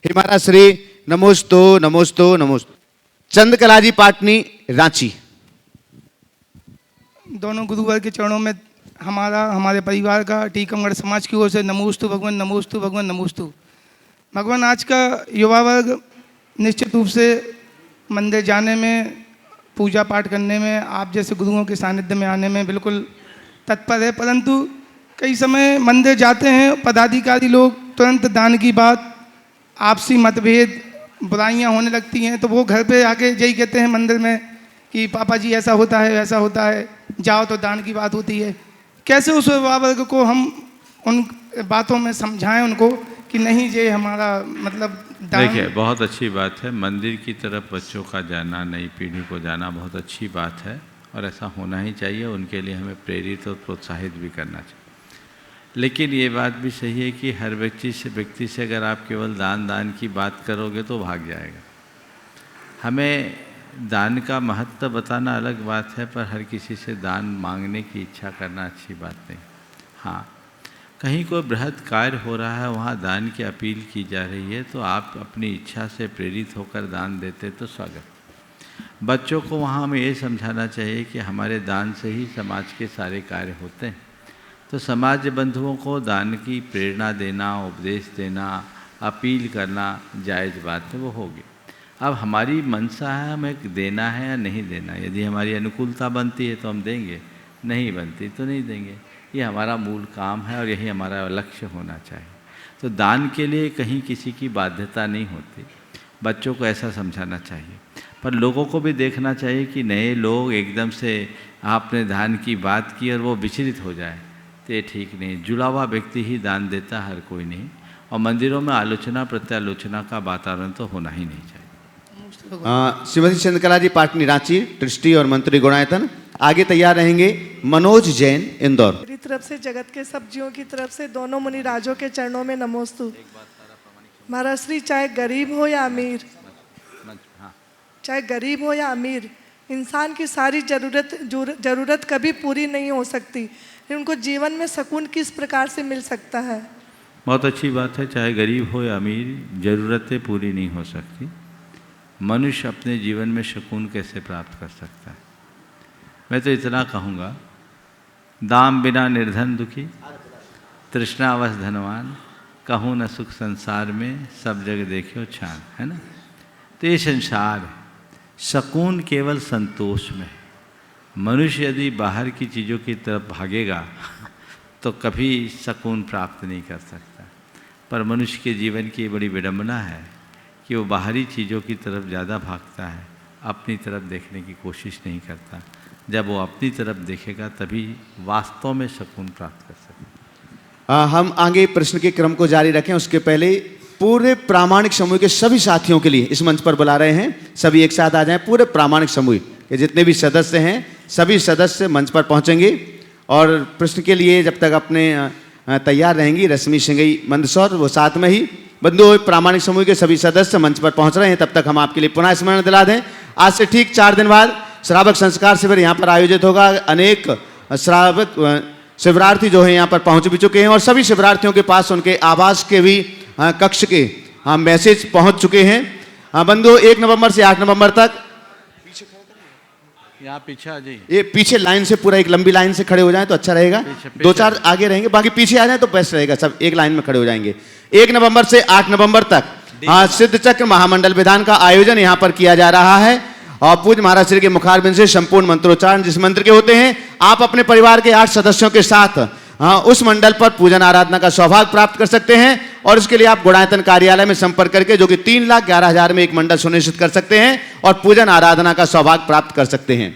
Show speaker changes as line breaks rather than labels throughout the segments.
हिमारा श्री नमोस्तु नमोस्तु नमोस्तु। चंद्रकलाजी पाटनी रांची।
दोनों गुरुवर के चरणों में हमारे परिवार का टीकमगढ़ समाज की ओर से नमोस्तु भगवान, नमोस्तु भगवान, नमोस्तु भगवान। आज का युवा वर्ग निश्चित रूप से मंदिर जाने में, पूजा पाठ करने में, आप जैसे गुरुओं के सानिध्य में आने में बिल्कुल तत्पर है, परंतु कई समय मंदिर जाते हैं पदाधिकारी लोग, तुरंत दान की बात, आपसी मतभेद, बुराइयां होने लगती हैं, तो वो घर पे आके यही कहते हैं मंदिर में कि पापा जी ऐसा होता है वैसा होता है, जाओ तो दान की बात होती है। कैसे उस युवा वर्ग को हम उन बातों में समझाएं उनको कि नहीं ये हमारा मतलब दान।
देखिए, बहुत अच्छी बात है, मंदिर की तरफ बच्चों का जाना, नई पीढ़ी को जाना बहुत अच्छी बात है और ऐसा होना ही चाहिए। उनके लिए हमें प्रेरित और प्रोत्साहित भी करना चाहिए। लेकिन ये बात भी सही है कि हर व्यक्ति से अगर आप केवल दान की बात करोगे तो भाग जाएगा। हमें दान का महत्व बताना अलग बात है, पर हर किसी से दान मांगने की इच्छा करना अच्छी बात नहीं। हाँ, कहीं कोई बृहद कार्य हो रहा है, वहाँ दान की अपील की जा रही है, तो आप अपनी इच्छा से प्रेरित होकर दान देते तो स्वागत। बच्चों को वहाँ हमें ये समझाना चाहिए कि हमारे दान से ही समाज के सारे कार्य होते हैं, तो समाज बंधुओं को दान की प्रेरणा देना, उपदेश देना, अपील करना जायज़ बात है, वो होगी। अब हमारी मनसा है, हमें देना है या नहीं देना। यदि हमारी अनुकूलता बनती है तो हम देंगे, नहीं बनती तो नहीं देंगे। ये हमारा मूल काम है और यही हमारा लक्ष्य होना चाहिए। तो दान के लिए कहीं किसी की बाध्यता नहीं होती, बच्चों को ऐसा समझाना चाहिए। पर लोगों को भी देखना चाहिए कि नए लोग एकदम से आपने दान की बात की और वो विचलित हो जाए, तो ये ठीक नहीं। जुड़ा हुआ व्यक्ति ही दान देता, हर कोई नहीं। और मंदिरों में आलोचना प्रत्यालोचना का वातावरण तो होना ही नहीं चाहिए।
श्रीमती चंद्रकलाजी पाटनी रांची, ट्रस्टी और मंत्री गुणायतन। आगे तैयार रहेंगे मनोज जैन इंदौर।
मेरी तरफ से जगत के सब जीवों की तरफ से दोनों मुनि राजों के चरणों में नमोस्तु। महाराज श्री, चाहे गरीब हो या अमीर, चाहे गरीब हो या अमीर, इंसान की सारी जरूरत कभी पूरी नहीं हो सकती। उनको जीवन में सुकून किस प्रकार से मिल सकता है?
बहुत अच्छी बात है। चाहे गरीब हो या अमीर, ज़रूरतें पूरी नहीं हो सकती। मनुष्य अपने जीवन में सुकून कैसे प्राप्त कर सकता है? मैं तो इतना कहूँगा, दाम बिना निर्धन दुखी, तृष्णावश धनवान, कहूँ न सुख संसार में, सब जग देखियो छान, है ना। तो ये संसार है, सुकून केवल संतोष में है। मनुष्य यदि बाहर की चीज़ों की तरफ भागेगा तो कभी सुकून प्राप्त नहीं कर सकता। पर मनुष्य के जीवन की बड़ी विडंबना है कि वो बाहरी चीज़ों की तरफ ज़्यादा भागता है, अपनी तरफ देखने की कोशिश नहीं करता। जब वो अपनी तरफ देखेगा तभी वास्तव में सुकून प्राप्त कर सकता।
हम आगे प्रश्न के क्रम को जारी रखें, उसके पहले पूरे प्रामाणिक समूह के सभी साथियों के लिए इस मंच पर बुला रहे हैं। सभी एक साथ आ जाएं। पूरे प्रामाणिक समूह के जितने भी सदस्य हैं, सभी सदस्य मंच पर पहुंचेंगे और प्रश्न के लिए जब तक अपने तैयार रहेंगी रश्मि सिंगई मंदसौर, वो साथ में ही। बंधु, प्रामाणिक समूह के सभी सदस्य मंच पर पहुंच रहे हैं, तब तक हम आपके लिए पुनः स्मरण दिला दें। आज से ठीक 4 दिन बाद श्रावक संस्कार शिविर यहाँ पर आयोजित होगा। अनेक श्रावक शिविरार्थी जो है यहाँ पर पहुँच भी चुके हैं और सभी शिविरार्थियों के पास उनके आवास के भी कक्ष के मैसेज पहुँच चुके हैं। बंधु, 1 नवंबर से 8 नवंबर तक
यहाँ पीछे आ जाइए।
ये पीछे लाइन से, पूरा एक लंबी लाइन से खड़े हो जाएं तो अच्छा रहेगा। 2-4 आगे रहेंगे, बाकी पीछे आ जाएं तो बेस्ट रहेगा। सब एक लाइन में खड़े हो जाएंगे। 1 नवंबर से 8 नवंबर तक सिद्ध चक्र महामंडल विधान का आयोजन यहाँ पर किया जा रहा है और पूज्य महाराज श्री के मुखारबिंद से संपूर्ण मंत्रोच्चारण जिस मंत्र के होते हैं, आप अपने परिवार के 8 सदस्यों के साथ उस मंडल पर पूजन आराधना का सौभाग्य प्राप्त कर सकते हैं। और इसके लिए आप गुणायतन कार्यालय में संपर्क करके, जो कि 3,11,000 में एक मंडल सुनिश्चित कर सकते हैं और पूजन आराधना का सौभाग्य प्राप्त कर सकते हैं।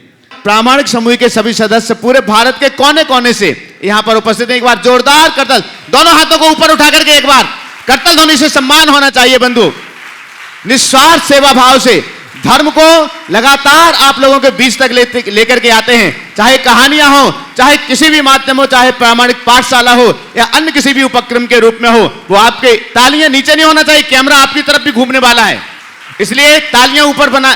प्रामाणिक समूह के सभी सदस्य पूरे भारत के कोने कोने से यहाँ पर उपस्थित हैं। एक बार जोरदार करतल, दोनों हाथों को ऊपर उठा करके एक बार करतल ध्वनि से सम्मान होना चाहिए। बंधु, निस्वार्थ सेवा भाव से धर्म को लगातार आप लोगों के बीच तक लेकर के आते हैं। चाहे कहानियां हो, चाहे किसी भी माध्यम हो, चाहे प्रामाणिक पाठशाला हो या अन्य किसी भी उपक्रम के रूप में हो, वो आपके तालियां नीचे नहीं होना चाहिए। कैमरा आपकी तरफ भी घूमने वाला है, इसलिए तालियां ऊपर बना,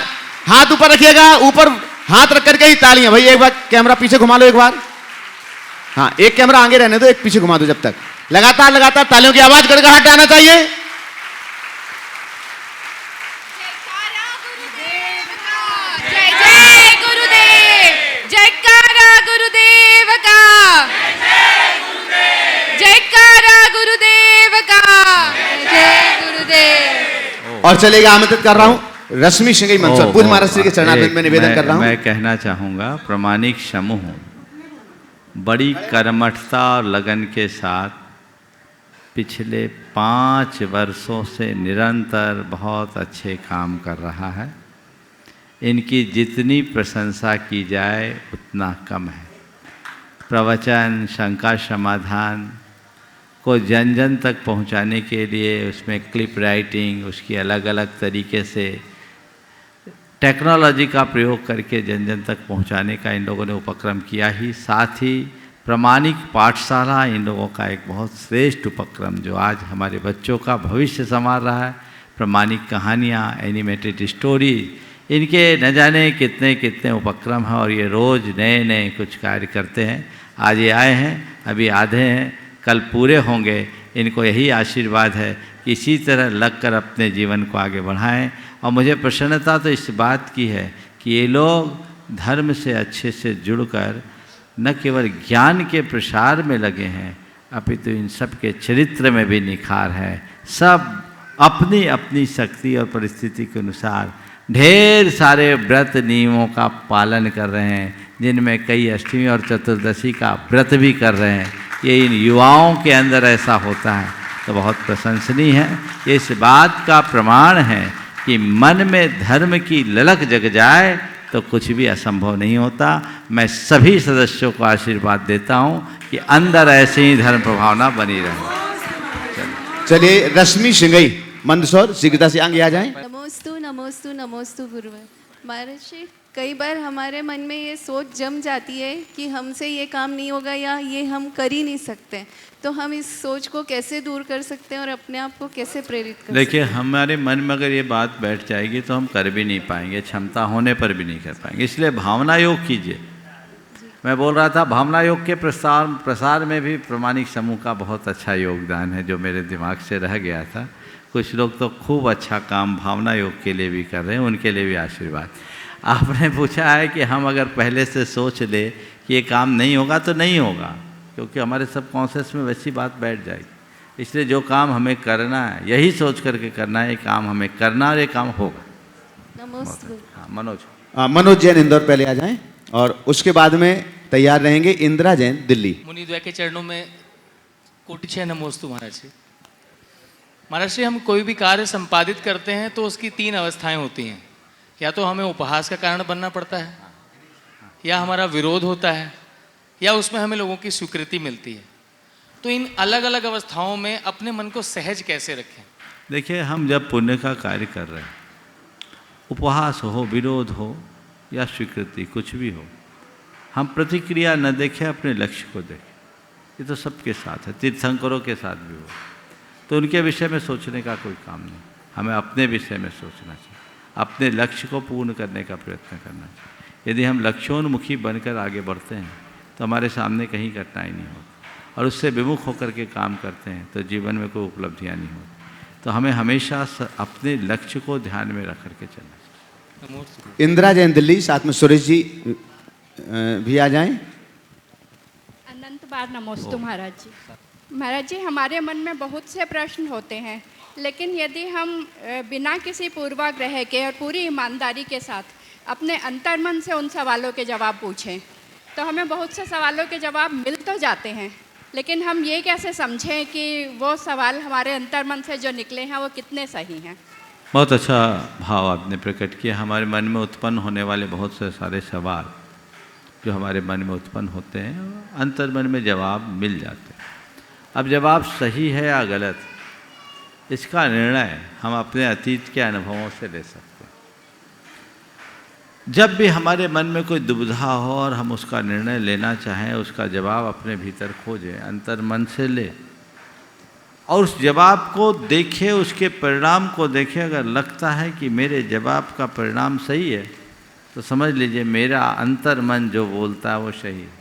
हाथ ऊपर रखिएगा, ऊपर हाथ रख करके ही तालियां। भाई एक बार कैमरा पीछे घुमा लो एक बार। हाँ, एक कैमरा आगे रहने दो, एक पीछे घुमा दो। जब तक लगातार तालियों की आवाज गड़गड़ाहट आना चाहिए।
जयकारा गुरुदेव का, जयकारा गुरुदेव का, जय गुरुदेव।
और चलेगा, आमंत्रित कर रहा हूं रश्मि सिंघई मंदसौर, पूज्य महाराज श्री के चरणारविंद में निवेदन कर रहा हूं।
मैं कहना चाहूँगा, प्रामाणिक समूह बड़ी कर्मठता और लगन के साथ पिछले 5 वर्षों से निरंतर बहुत अच्छे काम कर रहा है। इनकी जितनी प्रशंसा की जाए उतना कम है। प्रवचन, शंका समाधान को जन जन तक पहुंचाने के लिए उसमें क्लिप राइटिंग, उसकी अलग अलग तरीके से टेक्नोलॉजी का प्रयोग करके जन जन तक पहुंचाने का इन लोगों ने उपक्रम किया ही। साथ ही प्रामाणिक पाठशाला इन लोगों का एक बहुत श्रेष्ठ उपक्रम जो आज हमारे बच्चों का भविष्य संवार रहा है। प्रामाणिक कहानियाँ, एनिमेटेड स्टोरी, इनके न जाने कितने कितने उपक्रम हैं और ये रोज़ नए नए कुछ कार्य करते हैं। आज ये आए हैं, अभी आधे हैं, कल पूरे होंगे। इनको यही आशीर्वाद है कि इसी तरह लगकर अपने जीवन को आगे बढ़ाएं। और मुझे प्रसन्नता तो इस बात की है कि ये लोग धर्म से अच्छे से जुड़कर न केवल ज्ञान के प्रसार में लगे हैं, अपितु इन सब के चरित्र में भी निखार है। सब अपनी अपनी शक्ति और परिस्थिति के अनुसार ढेर सारे व्रत नियमों का पालन कर रहे हैं, जिनमें कई अष्टमी और चतुर्दशी का व्रत भी कर रहे हैं। ये इन युवाओं के अंदर ऐसा होता है तो बहुत प्रशंसनीय है। ये इस बात का प्रमाण है कि मन में धर्म की ललक जग जाए तो कुछ भी असंभव नहीं होता। मैं सभी सदस्यों को आशीर्वाद देता हूँ कि अंदर ऐसे ही धर्म प्रभावना बनी रहे।
चलिए, रश्मि सिंघई मंदसौर शीघ्रता से आगे आ जाएं।
नमोस्तु नमोस्तु नमोस्तु गुरुवर। महाराज जी, कई बार हमारे मन में ये सोच जम जाती है कि हमसे ये काम नहीं होगा या ये हम कर ही नहीं सकते, तो हम इस सोच को कैसे दूर कर सकते हैं और अपने आप को कैसे प्रेरित कर सकते हैं?
देखिए, हमारे मन में अगर ये बात बैठ जाएगी तो हम कर भी नहीं पाएंगे, क्षमता होने पर भी नहीं कर पाएंगे। इसलिए भावना योग कीजिए। मैं बोल रहा था, भावना योग के प्रसार में भी प्रामाणिक समूह का बहुत अच्छा योगदान है, जो मेरे दिमाग से रह गया था। कुछ लोग तो खूब अच्छा काम भावना योग के लिए भी कर रहे हैं, उनके लिए भी आशीर्वाद। आपने पूछा है कि हम अगर पहले से सोच ले कि ये काम नहीं होगा तो नहीं होगा, क्योंकि हमारे सब कॉन्शियस में वैसी बात बैठ जाएगी। इसलिए जो काम हमें करना है यही सोच करके करना है, ये काम हमें करना और ये काम होगा।
नमस्ते।
हाँ, मनोज।
मनोज जैन इंदौर पहले आ जाएं और उसके बाद में तैयार रहेंगे इंदिरा जैन दिल्ली।
मुनिद्वय के चरणों में कोटि नमोस्तु महाराज जी। महाराज जी, हम कोई भी कार्य संपादित करते हैं तो उसकी 3 अवस्थाएं होती हैं। या तो हमें उपहास का कारण बनना पड़ता है, या हमारा विरोध होता है, या उसमें हमें लोगों की स्वीकृति मिलती है। तो इन अलग अलग अवस्थाओं में अपने मन को सहज कैसे रखें?
देखिए, हम जब पुण्य का कार्य कर रहे हैं, उपहास हो, विरोध हो या स्वीकृति, कुछ भी हो, हम प्रतिक्रिया न देखें, अपने लक्ष्य को देखें। ये तो सबके साथ है, तीर्थंकरों के साथ भी हो, तो उनके विषय में सोचने का कोई काम नहीं। हमें अपने विषय में सोचना चाहिए, अपने लक्ष्य को पूर्ण करने का प्रयत्न करना चाहिए। यदि हम लक्ष्योन्मुखी बनकर आगे बढ़ते हैं तो हमारे सामने कहीं कठिनाई नहीं होती, और उससे विमुख होकर के काम करते हैं तो जीवन में कोई उपलब्धियाँ नहीं होती। तो हमें हमेशा अपने लक्ष्य को ध्यान में रख करके चलना चाहिए।
इंदिरा जैन दिल्ली, साथ में सुरेश जी भी आ जाएं।
अनंत बार नमोस्तु महाराज जी। महाराज जी, हमारे मन में बहुत से प्रश्न होते हैं, लेकिन यदि हम बिना किसी पूर्वाग्रह के और पूरी ईमानदारी के साथ अपने अंतर्मन से उन सवालों के जवाब पूछें तो हमें बहुत से सवालों के जवाब मिल तो जाते हैं, लेकिन हम ये कैसे समझें कि वो सवाल हमारे अंतर्मन से जो निकले हैं वो कितने सही हैं?
बहुत अच्छा भाव आपने प्रकट किया। हमारे मन में उत्पन्न होने वाले बहुत से सारे सवाल जो हमारे मन में उत्पन्न होते हैं, अंतर्मन में जवाब मिल जाते हैं। अब जवाब सही है या गलत, इसका निर्णय हम अपने अतीत के अनुभवों से ले सकते हैं। जब भी हमारे मन में कोई दुविधा हो और हम उसका निर्णय लेना चाहें, उसका जवाब अपने भीतर खोजें, अंतर्मन से ले और उस जवाब को देखें, उसके परिणाम को देखें। अगर लगता है कि मेरे जवाब का परिणाम सही है तो समझ लीजिए मेरा अंतर्मन जो बोलता है वो सही है,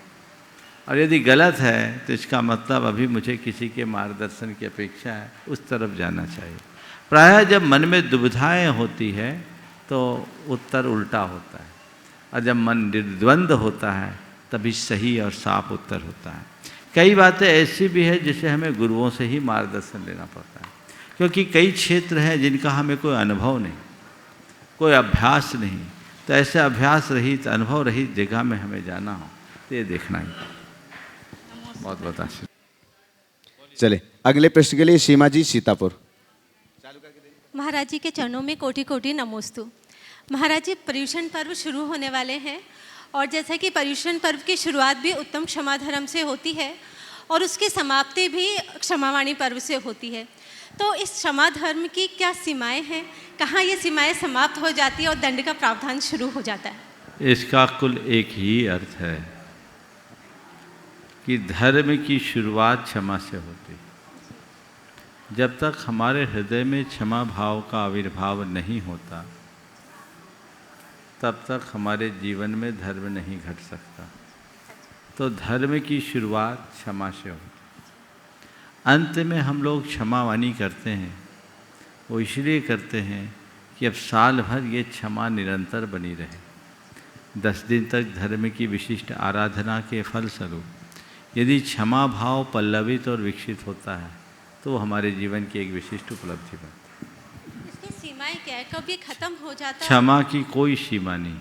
और यदि गलत है तो इसका मतलब अभी मुझे किसी के मार्गदर्शन की अपेक्षा है, उस तरफ जाना चाहिए। प्रायः जब मन में दुविधाएं होती है तो उत्तर उल्टा होता है, और जब मन निर्द्वंद होता है तभी सही और साफ उत्तर होता है। कई बातें ऐसी भी है जिसे हमें गुरुओं से ही मार्गदर्शन लेना पड़ता है, क्योंकि कई क्षेत्र हैं जिनका हमें कोई अनुभव नहीं, कोई अभ्यास नहीं। तो ऐसे अभ्यास रहित, अनुभव रहित जगह में हमें जाना हो तो ये देखना ही। बहुत बहुत आशीर्वाद।
चले अगले प्रश्न के लिए सीमा जी सीतापुर।
महाराज जी के चरणों में कोटि कोटि नमोस्तु। महाराज जी, पर्युषण पर्व शुरू होने वाले हैं और जैसा कि पर्युषण पर्व की शुरुआत भी उत्तम क्षमा धर्म से होती है और उसकी समाप्ति भी क्षमावाणी पर्व से होती है, तो इस क्षमा धर्म की क्या सीमाएं हैं? कहाँ ये सीमाएं समाप्त हो जाती है और दंड का प्रावधान शुरू हो जाता है?
इसका कुल एक ही अर्थ है कि धर्म की शुरुआत क्षमा से होती है। जब तक हमारे हृदय में क्षमा भाव का आविर्भाव नहीं होता, तब तक हमारे जीवन में धर्म नहीं घट सकता। तो धर्म की शुरुआत क्षमा से होती है। अंत में हम लोग क्षमावाणी करते हैं, वो इसलिए करते हैं कि अब साल भर ये क्षमा निरंतर बनी रहे। 10 दिन तक धर्म की विशिष्ट आराधना के फलस्वरूप यदि क्षमा भाव पल्लवित और विकसित होता है तो वो हमारे जीवन की एक विशिष्ट उपलब्धि बनती है।
इसकी सीमाएं क्या है? कब ये खत्म हो जाता है?
क्षमा की कोई सीमा नहीं।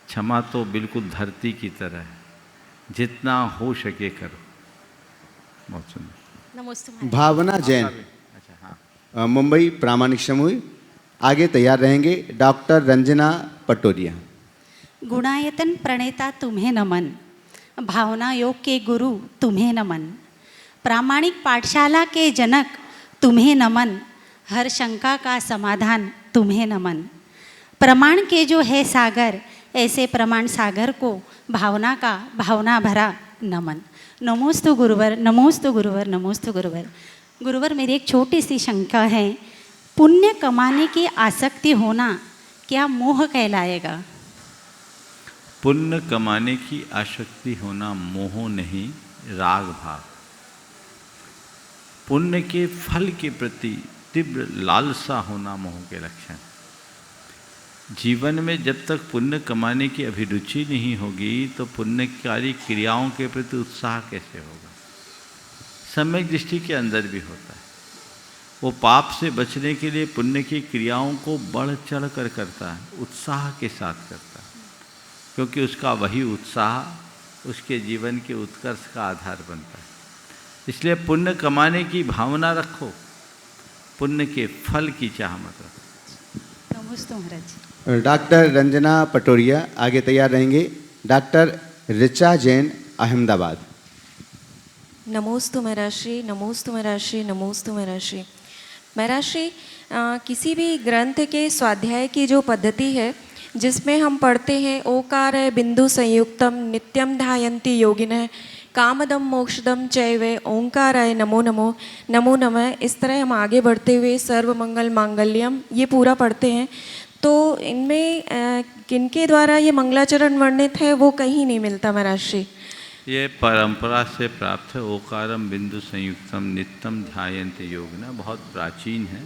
क्षमा तो बिल्कुल धरती की तरह है, जितना हो सके करो। बहुत सुंदर।
नमस्ते।
भावना जैन,
अच्छा हाँ,
मुंबई प्रामाणिक समूह। आगे तैयार रहेंगे डॉक्टर रंजना पटोरिया।
गुणायतन प्रणेता तुम्हें नमन, भावना योग के गुरु तुम्हें नमन, प्रामाणिक पाठशाला के जनक तुम्हें नमन, हर शंका का समाधान तुम्हें नमन, प्रमाण के जो है सागर ऐसे प्रमाण सागर को भावना का भावना भरा नमन। नमोस्तु गुरुवर, नमोस्तु गुरुवर, नमोस्तु गुरुवर। गुरुवर, मेरी एक छोटी सी शंका है, पुण्य कमाने की आसक्ति होना क्या मोह कहलाएगा?
पुण्य कमाने की आसक्ति होना मोह नहीं, राग भाव। पुण्य के फल के प्रति तीव्र लालसा होना मोह के लक्षण। जीवन में जब तक पुण्य कमाने की अभिरुचि नहीं होगी तो पुण्यकारी क्रियाओं के प्रति उत्साह कैसे होगा? सम्यक दृष्टि के अंदर भी होता है। वो पाप से बचने के लिए पुण्य की क्रियाओं को बढ़ चढ़ कर करता है, उत्साह के साथ करता है, क्योंकि उसका वही उत्साह उसके जीवन के उत्कर्ष का आधार बनता है। इसलिए पुण्य कमाने की भावना रखो, पुण्य के फल की चाह मत रखो।
नमस्ते महाराज।
डॉक्टर रंजना पटोरिया। आगे तैयार रहेंगे डॉक्टर ऋचा जैन अहमदाबाद।
नमोस्तु महर्षि, नमोस्तु महर्षि, नमोस्तु महर्षि। महर्षि, किसी भी ग्रंथ के स्वाध्याय की जो पद्धति है जिसमें हम पढ़ते हैं ओकार है बिंदु संयुक्तम नित्यम ध्यायन्ति योगिनः कामदम मोक्षदम चैवे ओंकाराय नमो नमो नमो नमः, इस तरह हम आगे बढ़ते हुए सर्व मंगल मांगल्यम ये पूरा पढ़ते हैं। तो इनमें किनके द्वारा ये मंगलाचरण वर्णित है वो कहीं नहीं मिलता महर्षि।
ये परंपरा से प्राप्त है। ओकारम बिंदु संयुक्तम नित्यम ध्यायन्ति योगिनः बहुत प्राचीन है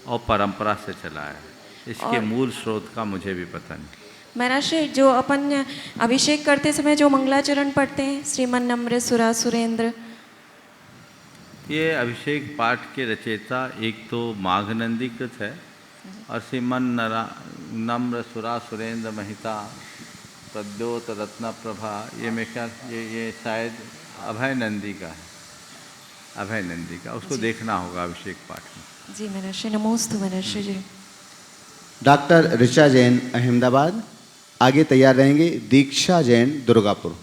और परंपरा से चला है। इसके मूल स्रोत का मुझे भी पता नहीं।
महर्षि, जो अपन अभिषेक करते समय जो मंगलाचरण पढ़ते हैं, श्रीमन नम्र सुरा सुरेंद्र,
ये अभिषेक पाठ के रचयिता एक तो माघनंदीकृत है और श्रीमन नम्र सुरा सुरेंद्र महिता प्रद्योत रत्न प्रभा, ये मेरे ख्याल ये शायद अभय नंदी का है, अभय नंदी का। उसको देखना होगा अभिषेक पाठ में।
जी महर्षि, नमोस्तु महर्षि जी।
डॉक्टर ऋचा जैन अहमदाबाद। आगे तैयार रहेंगे दीक्षा जैन दुर्गापुर।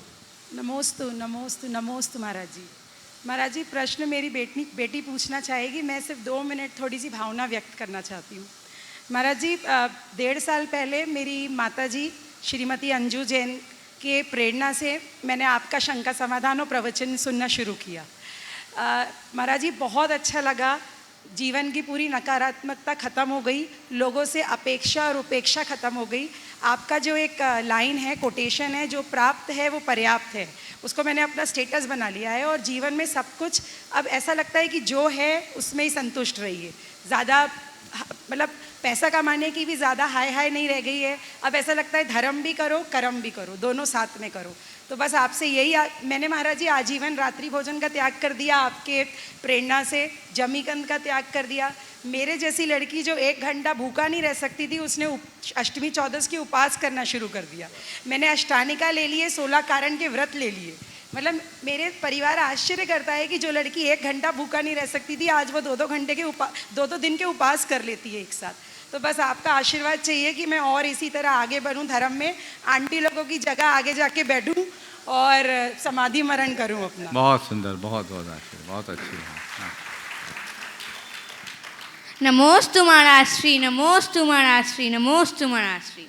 नमोस्तु नमोस्तु नमोस्तु महाराज जी। महाराज जी, प्रश्न मेरी बेटी पूछना चाहेगी, मैं सिर्फ 2 मिनट थोड़ी सी भावना व्यक्त करना चाहती हूँ। महाराज जी, 1.5 साल पहले मेरी माता जी श्रीमती अंजू जैन के प्रेरणा से मैंने आपका शंका समाधान और प्रवचन सुनना शुरू किया। महाराज जी, बहुत अच्छा लगा। जीवन की पूरी नकारात्मकता ख़त्म हो गई, लोगों से अपेक्षा और उपेक्षा ख़त्म हो गई। आपका जो एक लाइन है, कोटेशन है, जो प्राप्त है वो पर्याप्त है, उसको मैंने अपना स्टेटस बना लिया है। और जीवन में सब कुछ अब ऐसा लगता है कि जो है उसमें ही संतुष्ट रहिए। ज़्यादा मतलब पैसा कमाने की भी ज़्यादा हाय हाय नहीं रह गई है। अब ऐसा लगता है धर्म भी करो कर्म भी करो, दोनों साथ में करो। तो बस आपसे यही मैंने महाराज जी आजीवन रात्रि भोजन का त्याग कर दिया, आपके प्रेरणा से जमीकंद का त्याग कर दिया। मेरे जैसी लड़की जो 1 घंटा भूखा नहीं रह सकती थी, उसने अष्टमी चौदस की उपवास करना शुरू कर दिया। मैंने अष्टानिका ले लिए, 16 कारण के व्रत ले लिए। मतलब मेरे परिवार आश्चर्य करता है कि जो लड़की 1 घंटा भूखा नहीं रह सकती थी, आज वो 2-2 घंटे के 2-2 दिन के उपवास कर लेती है एक साथ। तो बस आपका आशीर्वाद चाहिए कि मैं और इसी तरह आगे बढ़ूं धर्म में, आंटी लोगों की जगह आगे जाके बैठूं और समाधि मरण करूं अपना।
बहुत सुंदर, बहुत बहुत आशीर्वाद, बहुत अच्छी है। हाँ।
नमोस्तु महाराष्ट्री, नमोस्तु महाराष्ट्री, नमोस्तु महाराष्ट्री।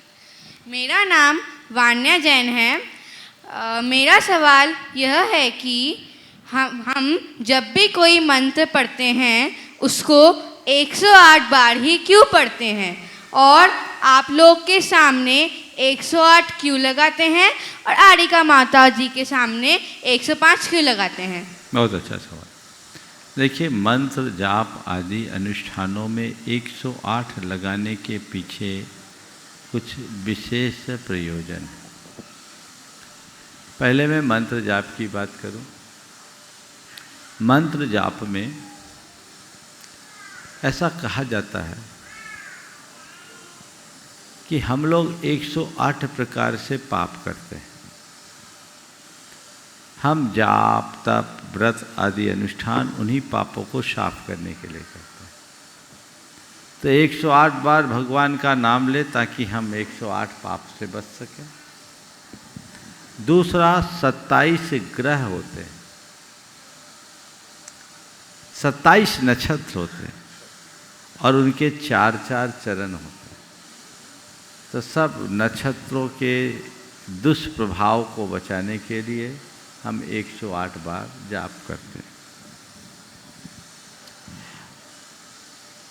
मेरा नाम वान्या जैन है। मेरा सवाल यह है कि हम जब भी कोई मंत्र पढ़ते हैं उसको 108 बार ही क्यों पढ़ते हैं, और आप लोग के सामने 108 क्यों लगाते हैं और आरिका माता जी के सामने 105 क्यों लगाते हैं?
बहुत अच्छा सवाल। देखिए, मंत्र जाप आदि अनुष्ठानों में 108 लगाने के पीछे कुछ विशेष प्रयोजन है। पहले मैं मंत्र जाप की बात करूं। मंत्र जाप में ऐसा कहा जाता है कि हम लोग 108 प्रकार से पाप करते हैं। हम जाप तप व्रत आदि अनुष्ठान उन्हीं पापों को साफ करने के लिए करते हैं। तो 108 बार भगवान का नाम ले ताकि हम 108 पाप से बच सकें। दूसरा, 27 ग्रह होते हैं, 27 नक्षत्र होते हैं और उनके 4-4 चरण होते हैं। तो सब नक्षत्रों के दुष्प्रभाव को बचाने के लिए हम 108 बार जाप करते हैं।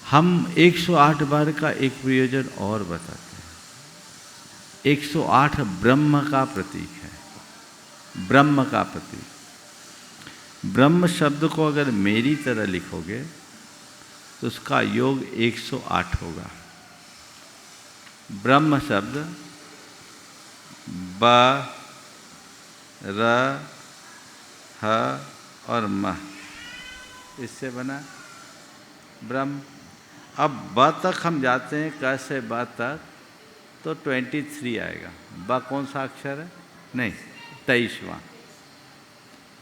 हम 108 बार का एक प्रयोजन और बताते हैं। 108 ब्रह्म का प्रतीक है, ब्रह्म का प्रतीक। ब्रह्म शब्द को अगर मेरी तरह लिखोगे तो उसका योग 108 होगा। ब्रह्म शब्द ब र ह और म इससे बना ब्रह्म। अब ब तक हम जाते हैं, क से ब तक तो 23 आएगा। ब कौन सा अक्षर है? नहीं, 23वां।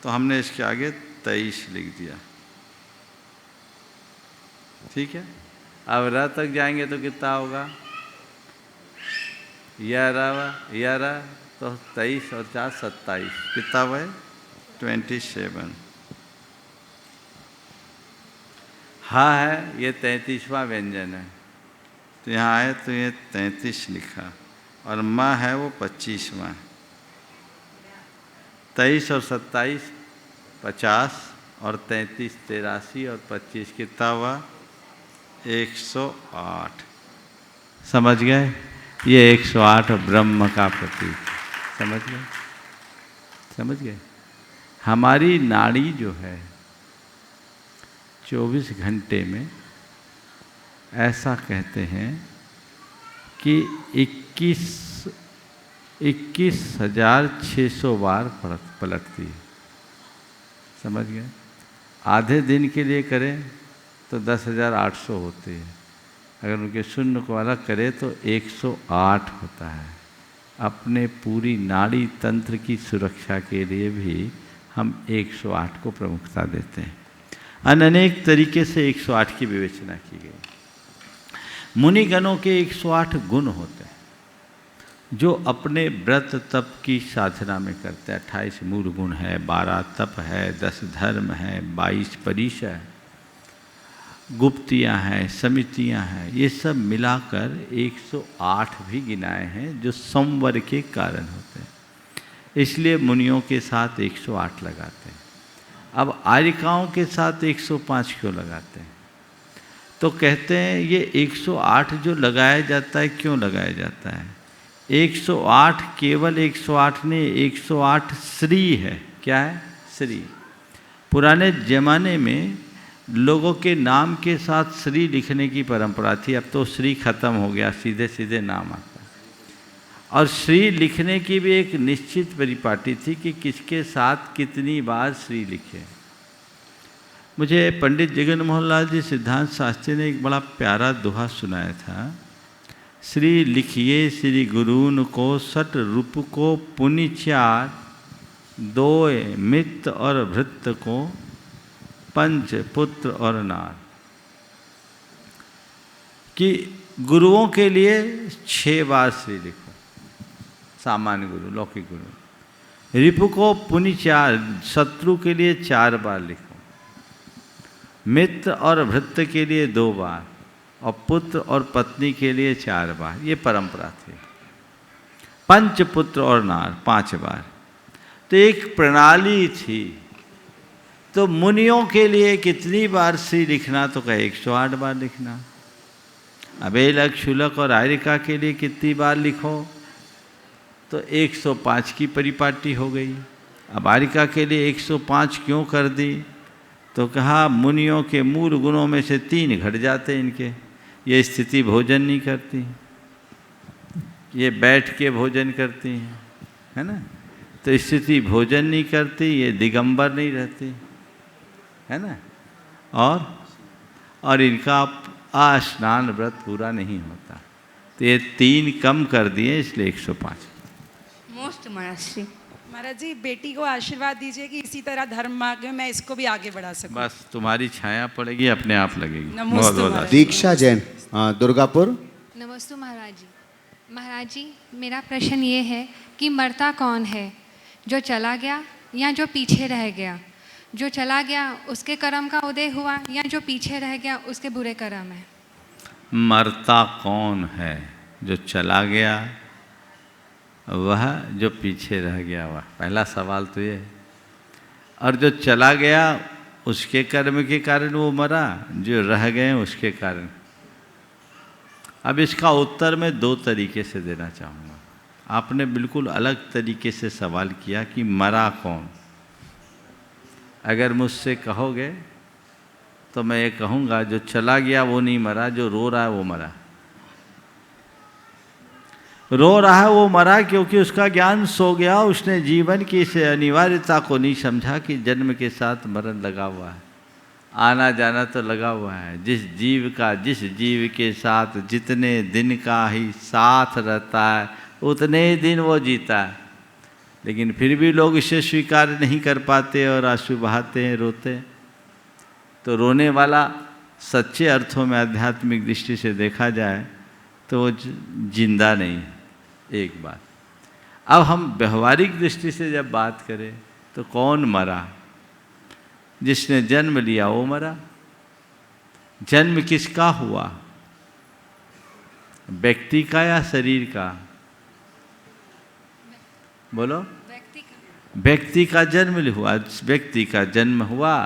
तो हमने इसके आगे 23 लिख दिया। ठीक है। अब र तक जाएंगे तो कितना होगा? यरा तो 23 और 4 27, कितना हुआ? 27। हाँ है, ये 33वां व्यंजन है, तो यहाँ आए तो ये 33 लिखा, और माँ है वो 25वां। 23 और 27 50, और 33 83, और 25 कितना हुआ? 108। समझ गए? ये 108 ब्रह्म का प्रतीक। समझ गए? समझ गए? हमारी नाड़ी जो है 24 घंटे में ऐसा कहते हैं कि 21,600 बार पलटती है। समझ गए? आधे दिन के लिए करें तो 10,800 होती है। अगर उनके शून्य को अलग करें तो 108 होता है। अपने पूरी नाड़ी तंत्र की सुरक्षा के लिए भी हम 108 को प्रमुखता देते हैं। अनेक तरीके से 108 की विवेचना की गई। मुनिगणों के 108 गुण होते हैं जो अपने व्रत तप की साधना में करते हैं। 28 मूल गुण है, 12 तप है, 10 धर्म है, 22 परिशा है, गुप्तियाँ हैं, समितियाँ हैं, ये सब मिलाकर 108 भी गिनाए हैं जो संवर के कारण होते हैं। इसलिए मुनियों के साथ 108 लगाते हैं। अब आर्यिकाओं के साथ 105 क्यों लगाते हैं? तो कहते हैं ये 108 जो लगाया जाता है, क्यों लगाया जाता है? 108 केवल 108 नहीं, 108 श्री है। क्या है? श्री। पुराने ज़माने में लोगों के नाम के साथ श्री लिखने की परंपरा थी। अब तो श्री खत्म हो गया, सीधे सीधे नाम आता है। और श्री लिखने की भी एक निश्चित परिपाटी थी कि किसके साथ कितनी बार श्री लिखे। मुझे पंडित जगन मोहन लाल जी सिद्धांत शास्त्री ने एक बड़ा प्यारा दोहा सुनाया था। श्री लिखिए श्री गुरून को सट रूप को पुनि चार, दो मित्र और भृत्त को पंच पुत्र और नार। कि गुरुओं के लिए 6 बार श्री लिखो, सामान्य गुरु लौकिक गुरु। रिपु को पुनि 4, शत्रु के लिए 4 बार लिखो। मित्र और भृत्य के लिए 2 बार और पुत्र और पत्नी के लिए 4 बार, ये परंपरा थी। पंच पुत्र और नार 5 बार, तो एक प्रणाली थी। तो मुनियों के लिए कितनी बार श्री लिखना, तो कहे 108 बार लिखना। अबेलक शुलक और आयरिका के लिए कितनी बार लिखो, तो 105 की परिपाटी हो गई। अब आयरिका के लिए 105 क्यों कर दी, तो कहा मुनियों के मूल गुणों में से 3 घट जाते इनके। ये स्थिति भोजन नहीं करती, ये बैठ के भोजन करती हैं, है ना। तो स्थिति भोजन नहीं करती, ये दिगंबर नहीं रहती, है ना। और इनका स्नान व्रत पूरा नहीं होता। तो ये 3 कम कर दिए, इसलिए 105।
मोस्ट महाराज श्री।
महाराज जी, बेटी को आशीर्वाद दीजिए कि इसी तरह धर्म मार्ग में मैं इसको भी आगे बढ़ा सकूं।
बस तुम्हारी छाया पड़ेगी, अपने आप लगेगी।
नमस्ते महाराज।
दीक्षा जैन, दुर्गापुर।
नमस्ते महाराज जी। महाराज जी, मेरा प्रश्न ये है कि मरता कौन है, जो चला गया या जो पीछे रह गया? जो चला गया उसके कर्म का उदय हुआ या जो पीछे रह गया उसके बुरे कर्म है?
मरता कौन है? जो चला गया वह, जो पीछे रह गया वह। पहला सवाल तो ये है। और जो चला गया उसके कर्म के कारण वो मरा, जो रह गए उसके कारण। अब इसका उत्तर मैं 2 तरीके से देना चाहूँगा। आपने बिल्कुल अलग तरीके से सवाल किया कि मरा कौन। अगर मुझसे कहोगे तो मैं ये कहूँगा जो चला गया वो नहीं मरा, जो रो रहा है वो मरा। रो रहा है वो मरा क्योंकि उसका ज्ञान सो गया। उसने जीवन की इस अनिवार्यता को नहीं समझा कि जन्म के साथ मरण लगा हुआ है, आना जाना तो लगा हुआ है। जिस जीव के साथ जितने दिन का ही साथ रहता है उतने ही दिन वो जीता है। लेकिन फिर भी लोग इसे स्वीकार नहीं कर पाते और आंसू बहाते हैं, रोते हैं। तो रोने वाला सच्चे अर्थों में आध्यात्मिक दृष्टि से देखा जाए तो वो जिंदा नहीं है। एक बात। अब हम व्यवहारिक दृष्टि से जब बात करें तो कौन मरा? जिसने जन्म लिया वो मरा। जन्म किसका हुआ? व्यक्ति का या शरीर का? बोलो। व्यक्ति का जन्म हुआ। व्यक्ति का जन्म हुआ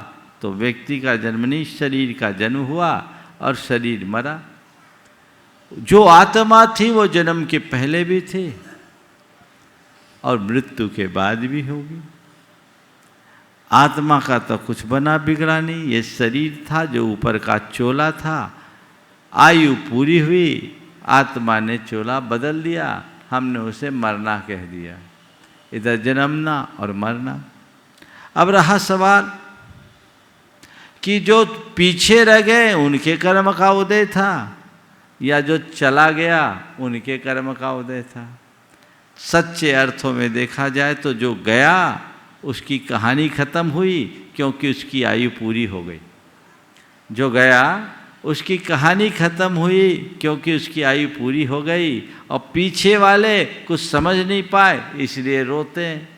तो व्यक्ति का जन्म नहीं, शरीर का जन्म हुआ और शरीर मरा। जो आत्मा थी वो जन्म के पहले भी थी और मृत्यु के बाद भी होगी। आत्मा का तो कुछ बना बिगड़ा नहीं। ये शरीर था जो ऊपर का चोला था। आयु पूरी हुई, आत्मा ने चोला बदल दिया, हमने उसे मरना कह दिया। इधर जन्मना और मरना। अब रहा सवाल कि जो पीछे रह गए उनके कर्म का उदय था या जो चला गया उनके कर्म का उदय था। सच्चे अर्थों में देखा जाए तो जो गया उसकी कहानी खत्म हुई क्योंकि उसकी आयु पूरी हो गई। जो गया उसकी कहानी खत्म हुई क्योंकि उसकी आयु पूरी हो गई और पीछे वाले कुछ समझ नहीं पाए इसलिए रोते हैं।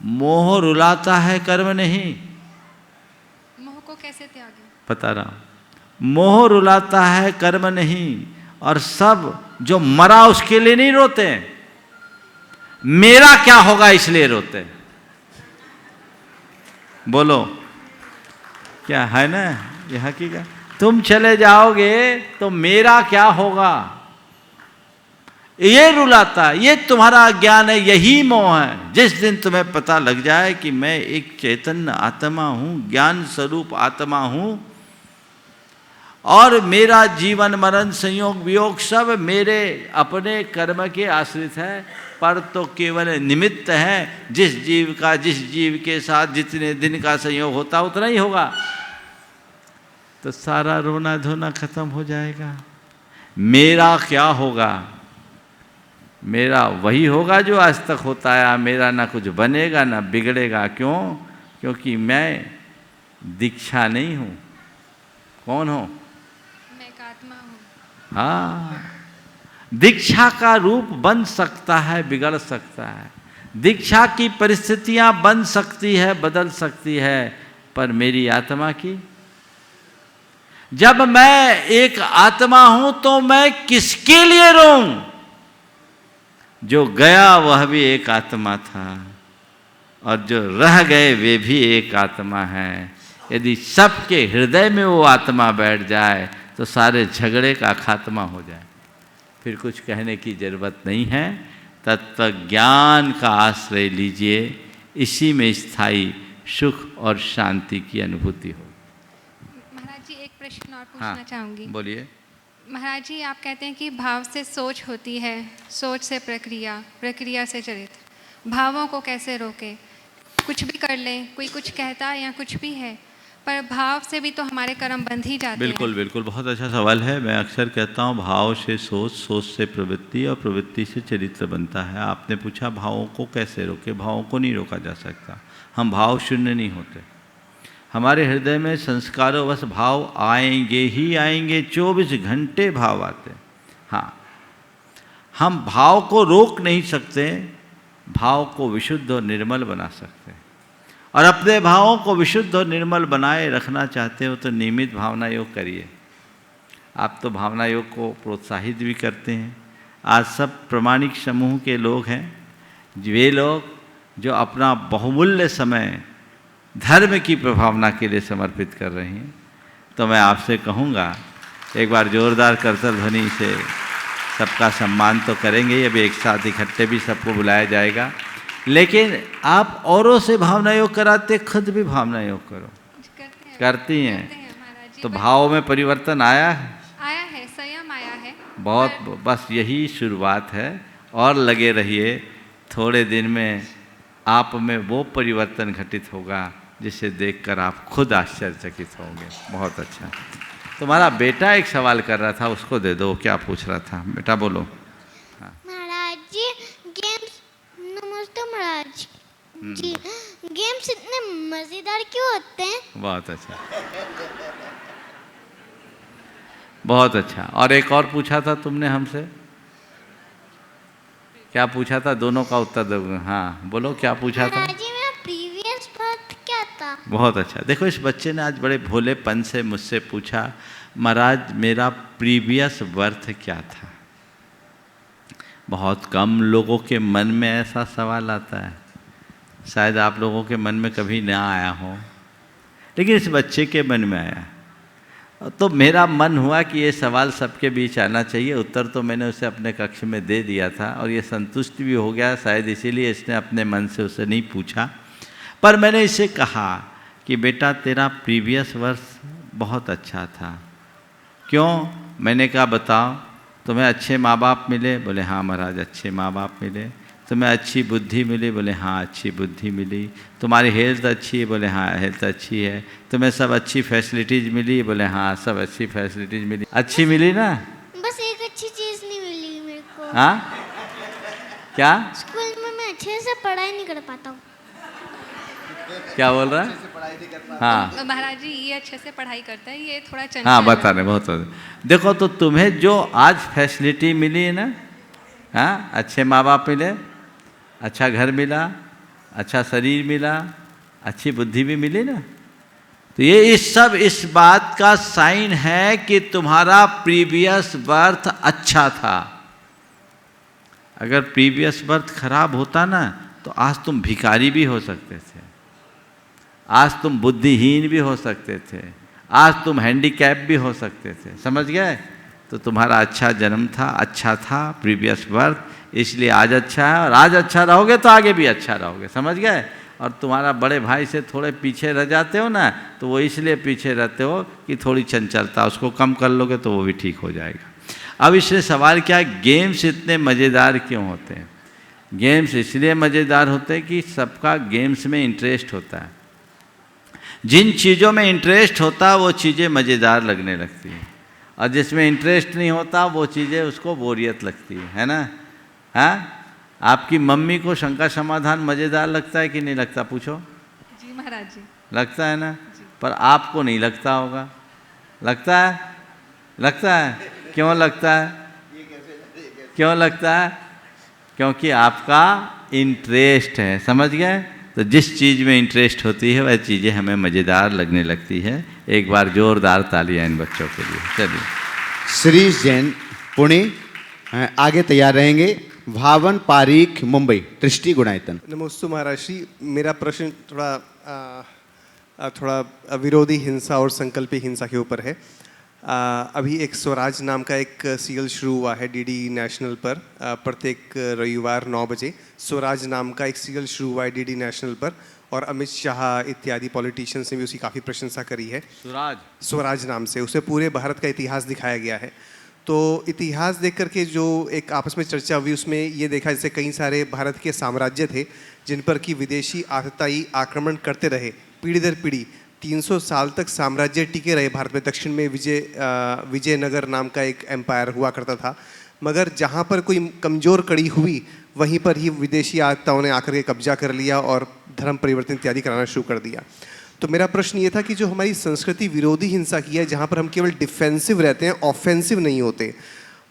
मोह रुलाता है, कर्म नहीं।
मोह को कैसे त्यागे?
बता रहा हूं। मोह रुलाता है, कर्म नहीं। और सब जो मरा उसके लिए नहीं रोते, मेरा क्या होगा इसलिए रोते। बोलो, क्या है ना ये हकीकत? तुम चले जाओगे तो मेरा क्या होगा, ये रुलाता है। ये तुम्हारा अज्ञान है, यही मोह है। जिस दिन तुम्हें पता लग जाए कि मैं एक चैतन्य आत्मा हूं, ज्ञान स्वरूप आत्मा हूं, और मेरा जीवन मरण संयोग वियोग सब मेरे अपने कर्म के आश्रित है, पर तो केवल निमित्त है। जिस जीव के साथ जितने दिन का संयोग होता उतना ही होगा, तो सारा रोना धोना खत्म हो जाएगा। मेरा क्या होगा? मेरा वही होगा जो आज तक होता है। मेरा ना कुछ बनेगा ना बिगड़ेगा। क्यों? क्योंकि मैं दीक्षा नहीं हूँ। कौन हो?
मैं एक आत्मा हूँ।
हाँ, दीक्षा का रूप बन सकता है, बिगड़ सकता है। दीक्षा की परिस्थितियां बन सकती है, बदल सकती है, पर मेरी आत्मा की, जब मैं एक आत्मा हूं तो मैं किसके लिए रोऊं? जो गया वह भी एक आत्मा था, और जो रह गए वे भी एक आत्मा है। यदि सबके हृदय में वो आत्मा बैठ जाए तो सारे झगड़े का खात्मा हो जाए। फिर कुछ कहने की जरूरत नहीं है। तत्व ज्ञान का आश्रय लीजिए, इसी में स्थायी सुख और शांति की अनुभूति हो।
महाराज जी, एक प्रश्न और पूछना चाहूँगी।
बोलिए।
महाराज जी, आप कहते हैं कि भाव से सोच होती है, सोच से प्रक्रिया, प्रक्रिया से चरित्र। भावों को कैसे रोके? कुछ भी कर लें, कोई कुछ कहता है या कुछ भी है, पर भाव से भी तो हमारे कर्म बंध ही जाते
बिल्कुल
हैं।
बिल्कुल, बहुत अच्छा सवाल है। मैं अक्सर कहता हूँ भाव से सोच, सोच से प्रवृत्ति और प्रवृत्ति से चरित्र बनता है। आपने पूछा भावों को कैसे रोके? भावों को नहीं रोका जा सकता। हम भाव शून्य नहीं होते। हमारे हृदय में संस्कारों बस भाव आएंगे ही आएंगे, 24 घंटे भाव आते। हाँ, हम भाव को रोक नहीं सकते, भाव को विशुद्ध और निर्मल बना सकते हैं। और अपने भावों को विशुद्ध और निर्मल बनाए रखना चाहते हो तो नियमित भावना योग करिए। आप तो भावना योग को प्रोत्साहित भी करते हैं। आज सब प्रामाणिक समूह के लोग हैं, वे लोग जो अपना बहुमूल्य समय धर्म की प्रभावना के लिए समर्पित कर रहे हैं। तो मैं आपसे कहूँगा, एक बार जोरदार करतल ध्वनि से सबका सम्मान तो करेंगे। अभी एक साथ इकट्ठे भी सबको बुलाया जाएगा, लेकिन आप औरों से भावना योग कराते, खुद भी भावना योग करो। करती हैं तो भाव में परिवर्तन आया है?
आया है, संयम आया है।
बहुत, बस यही शुरुआत है। और लगे रहिए, थोड़े दिन में आप में वो परिवर्तन घटित होगा जिसे देखकर आप खुद आश्चर्यचकित होंगे। बहुत अच्छा। तुम्हारा बेटा एक सवाल कर रहा था, उसको दे दो। क्या पूछ रहा था बेटा? बोलो।
महाराज जी, गेम्स, नमस्ते महाराज जी, गेम्स इतने मजेदार क्यों होते हैं?
बहुत अच्छा, बहुत अच्छा। और एक और पूछा था तुमने हमसे, क्या पूछा था? दोनों का उत्तर दोगे? हाँ बोलो, क्या पूछा था?
महाराज जी, मेरा प्रीवियस बर्थ क्या था?
बहुत अच्छा। देखो, इस बच्चे ने आज बड़े भोलेपन से मुझसे पूछा, महाराज मेरा प्रीवियस बर्थ क्या था। बहुत कम लोगों के मन में ऐसा सवाल आता है, शायद आप लोगों के मन में कभी ना आया हो, लेकिन इस बच्चे के मन में आया। तो मेरा मन हुआ कि ये सवाल सबके बीच आना चाहिए। उत्तर तो मैंने उसे अपने कक्ष में दे दिया था और ये संतुष्ट भी हो गया, शायद इसीलिए इसने अपने मन से उसे नहीं पूछा। पर मैंने इसे कहा कि बेटा तेरा प्रीवियस वर्ष बहुत अच्छा था। क्यों? मैंने कहा बताओ। तुम्हें अच्छे माँ बाप मिले? बोले हाँ महाराज अच्छे माँ बाप मिले। तुम्हें अच्छी बुद्धि मिली? बोले हाँ अच्छी बुद्धि मिली। तुम्हारी हेल्थ अच्छी है? बोले हाँ हेल्थ अच्छी है। तुम्हें सब अच्छी फैसिलिटीज़ मिली? बोले हाँ सब अच्छी फैसिलिटीज़ मिली। अच्छी मिली ना?
बस एक अच्छी चीज़ नहीं मिली मेरे को।
हाँ क्या?
स्कूल में मैं अच्छे से पढ़ाई नहीं कर पाता हूँ।
क्या बोल रहा है? हाँ
महाराज जी, ये अच्छे से पढ़ाई करता है, ये थोड़ा चंचल।
हाँ बता रहे, बहुत देखो। तो तुम्हें जो आज फैसिलिटी मिली है ना, हाँ अच्छे माँ बाप मिले, अच्छा घर मिला, अच्छा शरीर मिला, अच्छी बुद्धि भी मिली ना, तो ये इस सब इस बात का साइन है कि तुम्हारा प्रीवियस बर्थ अच्छा था। अगर प्रीवियस बर्थ खराब होता ना तो आज तुम भिखारी भी हो सकते थे, आज तुम बुद्धिहीन भी हो सकते थे, आज तुम हैंडीकैप भी हो सकते थे। समझ गए? तो तुम्हारा अच्छा जन्म था, अच्छा था प्रीवियस बर्थ, इसलिए आज अच्छा है। और आज अच्छा रहोगे तो आगे भी अच्छा रहोगे। समझ गए? और तुम्हारा बड़े भाई से थोड़े पीछे रह जाते हो ना, तो वो इसलिए पीछे रहते हो कि थोड़ी चंचलता, उसको कम कर लोगे तो वो भी ठीक हो जाएगा। अब इसलिए सवाल क्या है, गेम्स इतने मज़ेदार क्यों होते हैं? गेम्स इसलिए मज़ेदार होते हैं कि सबका गेम्स में इंटरेस्ट होता है। जिन चीज़ों में इंटरेस्ट होता है वो चीज़ें मज़ेदार लगने लगती हैं, और जिसमें इंटरेस्ट नहीं होता वो चीज़ें उसको बोरियत लगती है ना? हाँ, आपकी मम्मी को शंका समाधान मज़ेदार लगता है कि नहीं लगता? पूछो।
जी महाराज जी।
लगता है ना? पर आपको नहीं लगता होगा। लगता है? लगता है। क्यों लगता है? क्यों लगता है? क्योंकि आपका इंटरेस्ट है, समझ गए? तो जिस चीज़ में इंटरेस्ट होती है वह चीज़ें हमें मज़ेदार लगने लगती है। एक बार जोरदार तालियां इन बच्चों के लिए। चलिए।
श्रीश जैन पुणे आगे तैयार रहेंगे। भावन पारीख मुंबई दृष्टि गुणायतन।
नमोस्तु महाराज श्री। मेरा प्रश्न थोड़ा विरोधी हिंसा और संकल्पी हिंसा के ऊपर है। अभी एक स्वराज नाम का एक सीरियल शुरू हुआ है डीडी नेशनल पर। प्रत्येक रविवार 9 बजे स्वराज नाम का एक सीरियल शुरू हुआ है डीडी नेशनल पर, और अमित शाह इत्यादि पॉलिटिशियंस ने भी उसकी काफ़ी प्रशंसा करी है। स्वराज नाम से उसे पूरे भारत का इतिहास दिखाया गया है। तो इतिहास देख करके जो एक आपस में चर्चा हुई उसमें ये देखा जैसे कई सारे भारत के साम्राज्य थे जिन पर कि विदेशी आतताई आक्रमण करते रहे पीढ़ी दर पीढ़ी। 300 साल तक साम्राज्य टिके रहे भारत में। दक्षिण में विजयनगर नाम का एक एम्पायर हुआ करता था, मगर जहाँ पर कोई कमज़ोर कड़ी हुई वहीं पर ही विदेशी आतताओं ने आकर के कब्जा कर लिया और धर्म परिवर्तन इत्यादि कराना शुरू कर दिया। तो मेरा प्रश्न ये था कि जो हमारी संस्कृति विरोधी हिंसा की है, जहाँ पर हम केवल डिफेंसिव रहते हैं, ऑफेंसिव नहीं होते।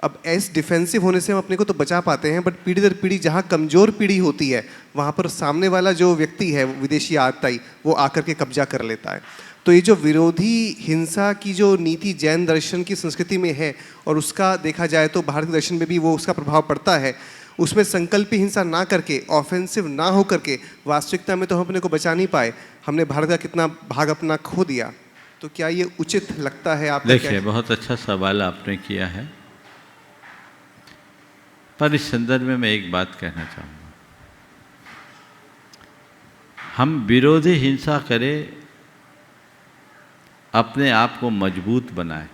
अब ऐसे डिफेंसिव होने से हम अपने को तो बचा पाते हैं, बट पीढ़ी दर पीढ़ी जहाँ कमज़ोर पीढ़ी होती है वहाँ पर सामने वाला जो व्यक्ति है विदेशी आतताई वो आकर के कब्जा कर लेता है। तो ये जो विरोधी हिंसा की जो नीति जैन दर्शन की संस्कृति में है और उसका देखा जाए तो भारतीय दर्शन में भी वो उसका प्रभाव पड़ता है, उसमें संकल्पी हिंसा ना करके, ऑफेंसिव ना हो करके, वास्तविकता में तो हम अपने को बचा नहीं पाए। हमने भारत का कितना भाग अपना खो दिया। तो क्या ये उचित लगता है आपको?
देखिए, बहुत अच्छा सवाल आपने किया है, पर इस संदर्भ में मैं एक बात कहना चाहूँगा। हम विरोधी हिंसा करें, अपने आप को मजबूत बनाएं,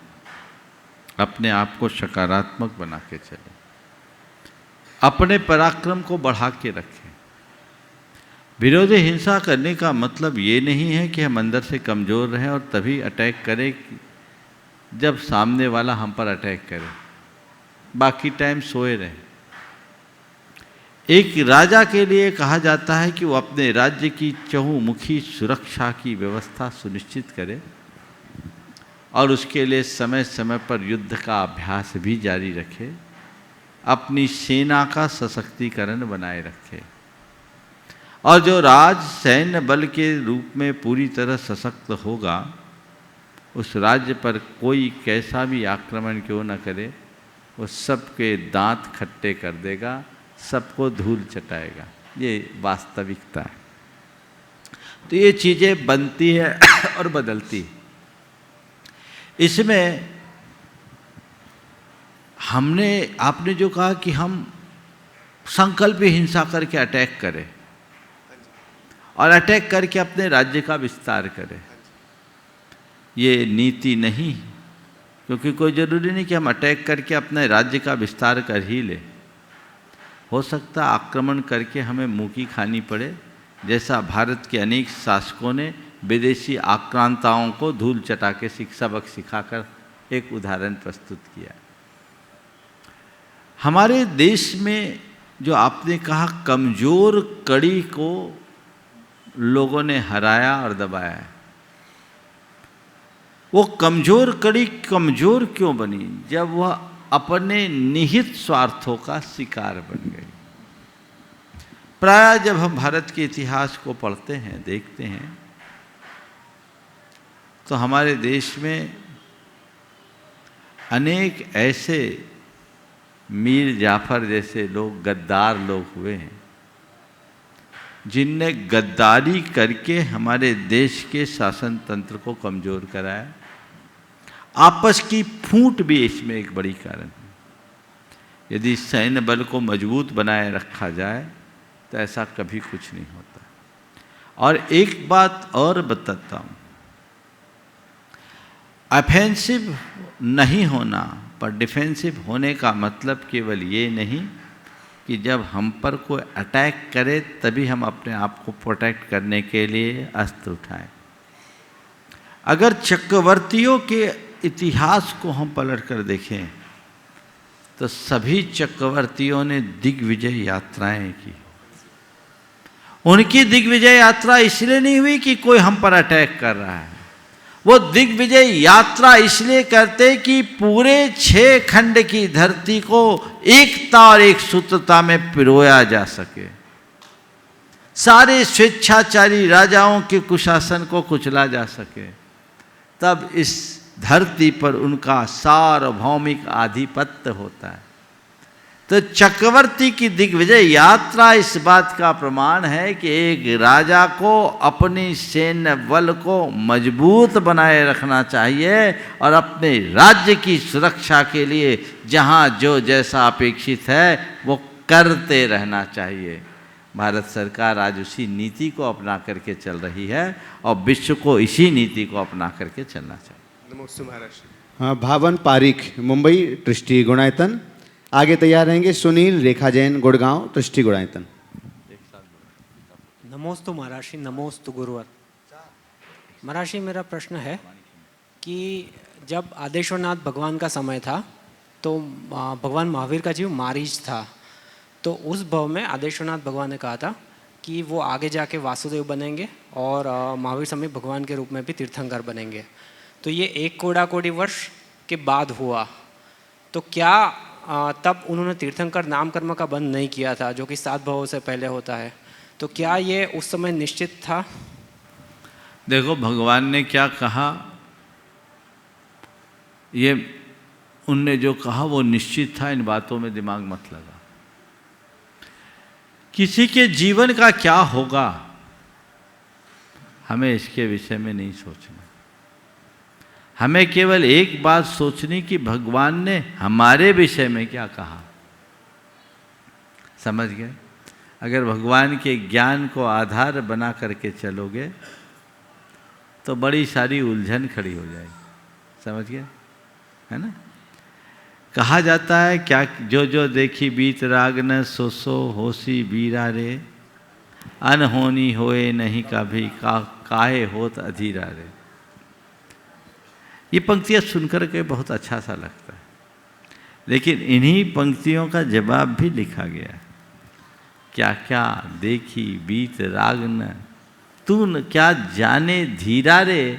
अपने आप को सकारात्मक बना के चलें, अपने पराक्रम को बढ़ा के रखें। विरोधी हिंसा करने का मतलब ये नहीं है कि हम अंदर से कमज़ोर रहें और तभी अटैक करें जब सामने वाला हम पर अटैक करे, बाकी टाइम सोए रहें। एक राजा के लिए कहा जाता है कि वो अपने राज्य की चहुमुखी सुरक्षा की व्यवस्था सुनिश्चित करे और उसके लिए समय समय पर युद्ध का अभ्यास भी जारी रखे, अपनी सेना का सशक्तिकरण बनाए रखे। और जो राज सैन्य बल के रूप में पूरी तरह सशक्त होगा, उस राज्य पर कोई कैसा भी आक्रमण क्यों न करे, वो सबके दांत खट्टे कर देगा, सबको धूल चटाएगा। ये वास्तविकता है। तो ये चीज़ें बनती है और बदलती है। इसमें आपने जो कहा कि हम संकल्प हिंसा करके अटैक करें और अटैक करके अपने राज्य का विस्तार करें, ये नीति नहीं। क्योंकि कोई ज़रूरी नहीं कि हम अटैक करके अपने राज्य का विस्तार कर ही लें। हो सकता है आक्रमण करके हमें मुँह की खानी पड़े, जैसा भारत के अनेक शासकों ने विदेशी आक्रांताओं को धूल चटा के सबक सिखाकर एक उदाहरण प्रस्तुत किया। हमारे देश में जो आपने कहा कमज़ोर कड़ी को लोगों ने हराया और दबाया है, वो कमज़ोर कड़ी कमज़ोर क्यों बनी? जब वह अपने निहित स्वार्थों का शिकार बन गई। प्रायः जब हम भारत के इतिहास को पढ़ते हैं, देखते हैं, तो हमारे देश में अनेक ऐसे मीर जाफर जैसे लोग, गद्दार लोग हुए हैं, जिनने गद्दारी करके हमारे देश के शासन तंत्र को कमज़ोर कराया। आपस की फूट भी इसमें एक बड़ी कारण है। यदि सैन्य बल को मजबूत बनाए रखा जाए तो ऐसा कभी कुछ नहीं होता। और एक बात और बताता हूँ, ऑफेंसिव नहीं होना पर डिफेंसिव होने का मतलब केवल ये नहीं कि जब हम पर कोई अटैक करे तभी हम अपने आप को प्रोटेक्ट करने के लिए अस्त्र उठाएं। अगर चक्रवर्तियों के इतिहास को हम पलट कर देखें तो सभी चक्रवर्तियों ने दिग्विजय यात्राएं की। उनकी दिग्विजय यात्रा इसलिए नहीं हुई कि कोई हम पर अटैक कर रहा है, वो दिग्विजय यात्रा इसलिए करते कि पूरे 6 खंड की धरती को एकता और एक सूत्रता में पिरोया जा सके, सारे स्वेच्छाचारी राजाओं के कुशासन को कुचला जा सके, तब इस धरती पर उनका सार्वभौमिक आधिपत्य होता है। तो चक्रवर्ती की दिग्विजय यात्रा इस बात का प्रमाण है कि एक राजा को अपनी सैन्य बल को मजबूत बनाए रखना चाहिए और अपने राज्य की सुरक्षा के लिए जहाँ जो जैसा अपेक्षित है वो करते रहना चाहिए। भारत सरकार आज उसी नीति को अपना करके चल रही है और विश्व को इसी नीति को अपना करके चलना चाहिए।
नमोस्तु महाराज।
हाँ, भावन पारिक मुंबई ट्रस्टी गुणायतन। आगे तैयार रहेंगे सुनील रेखा जैन गुड़गांव ट्रस्टी गुणायतन।
नमोस्तु महाराष्ट्री, नमोस्तु गुरुवर। महाराष्ट्री, मेरा प्रश्न है कि जब आदेश्वरनाथ भगवान का समय था तो भगवान महावीर का जीव मारीच था, तो उस भव में आदेश्वरनाथ भगवान ने कहा था कि वो आगे जाके वासुदेव बनेंगे और महावीर समय भगवान के रूप में भी तीर्थंकर बनेंगे। तो ये 1 कोड़ा-कोड़ी वर्ष के बाद हुआ, तो क्या तब उन्होंने तीर्थंकर नाम कर्म का बंद नहीं किया था जो कि 7 भवों से पहले होता है, तो क्या ये उस समय निश्चित था?
देखो भगवान ने क्या कहा, ये उनने जो कहा वो निश्चित था, इन बातों में दिमाग मत लगा। किसी के जीवन का क्या होगा हमें इसके विषय में नहीं सोचना। हमें केवल एक बात सोचनी कि भगवान ने हमारे विषय में क्या कहा। समझ गए? अगर भगवान के ज्ञान को आधार बना करके चलोगे तो बड़ी सारी उलझन खड़ी हो जाएगी। समझ गए? है ना? कहा जाता है क्या, जो जो देखी बीत राग न सो सो होसी बीरा रे, अनहोनी होए नहीं कभी काहे होत अधीरा रे। ये पंक्तियाँ सुनकर के बहुत अच्छा सा लगता है, लेकिन इन्हीं पंक्तियों का जवाब भी लिखा गया है। क्या क्या देखी बीत राग न, तू न क्या जाने धीरा रे,